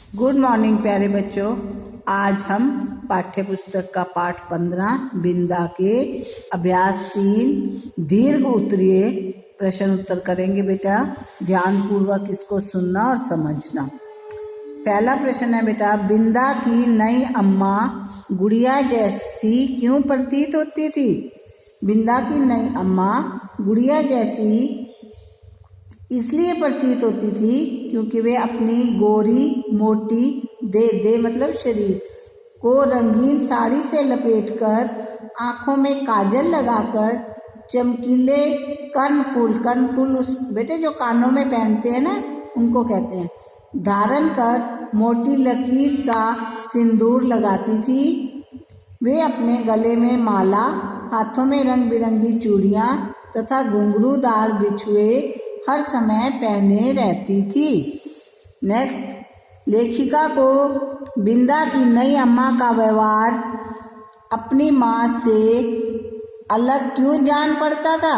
Good morning प्यारे बच्चों। आज हम पाठ्य पुस्तक का पाठ 15 बिंदा के अभ्यास 3 दीर्घ उत्तरीय प्रश्न उत्तर करेंगे। बेटा ध्यान पूर्वक इसको सुनना और समझना। पहला प्रश्न है बेटा, बिंदा की नई अम्मा गुड़िया जैसी क्यों प्रतीत होती थी? बिंदा की नई अम्मा गुड़िया जैसी इसलिए प्रतीत होती थी क्योंकि वे अपनी गोरी मोटी दे मतलब शरीर को रंगीन साड़ी से लपेटकर, आंखों में काजल लगाकर, चमकीले कनफूल उस बेटे जो कानों में पहनते हैं ना उनको कहते हैं, धारण कर मोटी लकीर सा सिंदूर लगाती थी। वे अपने गले में माला, हाथों में रंग बिरंगी चूड़ियां तथा घुंघरूदार बिछुए हर समय पहने रहती थी। नेक्स्ट, लेखिका को बिंदा की नई अम्मा का व्यवहार अपनी माँ से अलग क्यों जान पड़ता था?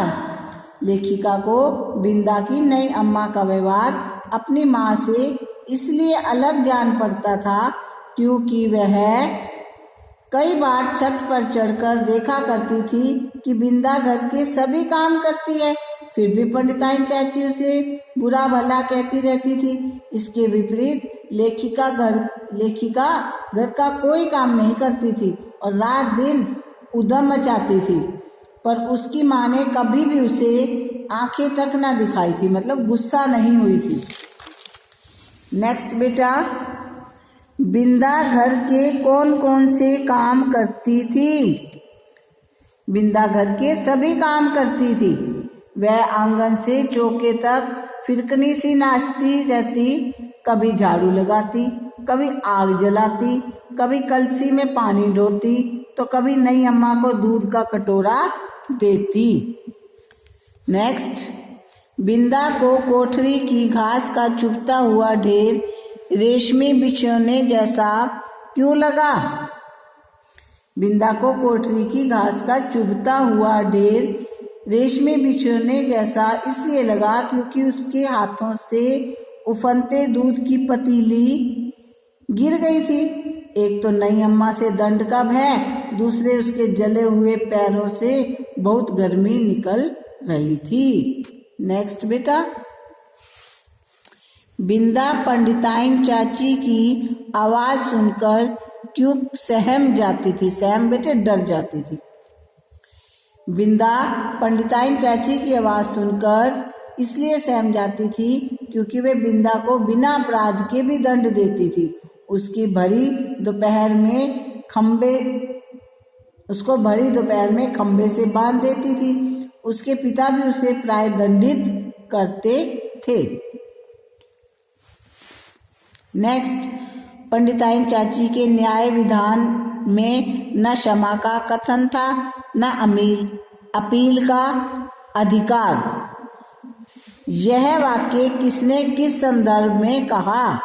लेखिका को बिंदा की नई अम्मा का व्यवहार अपनी माँ से इसलिए अलग जान पड़ता था क्योंकि वह कई बार छत पर चढ़कर देखा करती थी कि बिंदा घर के सभी काम करती है, फिर भी पंडिताइन चाची उसे बुरा भला कहती रहती थी। इसके विपरीत लेखिका घर का कोई काम नहीं करती थी और रात दिन उधम मचाती थी, पर उसकी माँ ने कभी भी उसे आंखें तक ना दिखाई थी, मतलब गुस्सा नहीं हुई थी। नेक्स्ट बेटा, बिंदा घर के कौन कौन से काम करती थी? बिंदा घर के सभी काम करती थी। वह आंगन से चौके तक फिरकनी सी नाचती रहती, कभी झाड़ू लगाती, कभी आग जलाती, कभी कलसी में पानी ढोती, तो कभी नई अम्मा को दूध का कटोरा देती। नेक्स्ट, बिंदा को कोठरी की घास का चुभता हुआ ढेर रेशमी बिछौने जैसा क्यों लगा? बिंदा को कोठरी की घास का चुभता हुआ ढेर रेशमी बिछौने जैसा इसलिए लगा क्योंकि उसके हाथों से उफनते दूध की पतीली गिर गई थी। एक तो नई अम्मा से दंड का भय, दूसरे उसके जले हुए पैरों से बहुत गर्मी निकल रही थी। नेक्स्ट बेटा, बिंदा पंडिताइन चाची की आवाज सुनकर क्यों सहम जाती थी? सहम बेटे डर जाती थी। बिंदा पंडिताइन चाची की आवाज सुनकर इसलिए सहम जाती थी क्योंकि वे बिंदा को बिना अपराध के भी दंड देती थी। उसको भरी दोपहर में खंबे से बांध देती थी। उसके पिता भी उसे प्राय दंडित करते थे। नेक्स्ट, पंडिताइन चाची के न्याय विधान में न क्षमा का कथन था, न अपील का अधिकार। यह वाक्य किसने किस संदर्भ में कहा?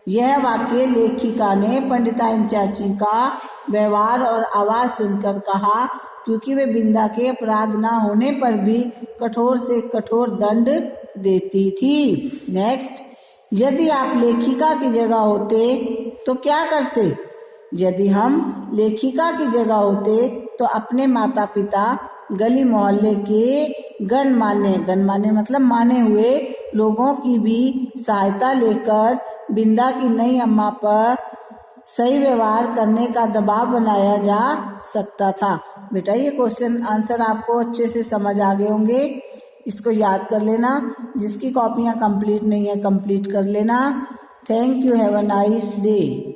यह वाक्य लेखिका ने पंडिताइन चाची का व्यवहार और आवाज सुनकर कहा क्योंकि वे बिंदा के अपराध न होने पर भी कठोर से कठोर दंड देती थी। नेक्स्ट, यदि आप लेखिका की जगह होते तो क्या करते? यदि हम लेखिका की जगह होते तो अपने माता पिता, गली मोहल्ले के गणमान्य मतलब माने हुए लोगों की भी सहायता लेकर बिंदा की नई अम्मा पर सही व्यवहार करने का दबाव बनाया जा सकता था। बेटा ये क्वेश्चन आंसर आपको अच्छे से समझ आ गए होंगे, इसको याद कर लेना। जिसकी कॉपियां कंप्लीट नहीं है कंप्लीट कर लेना। Thank you, have a nice day.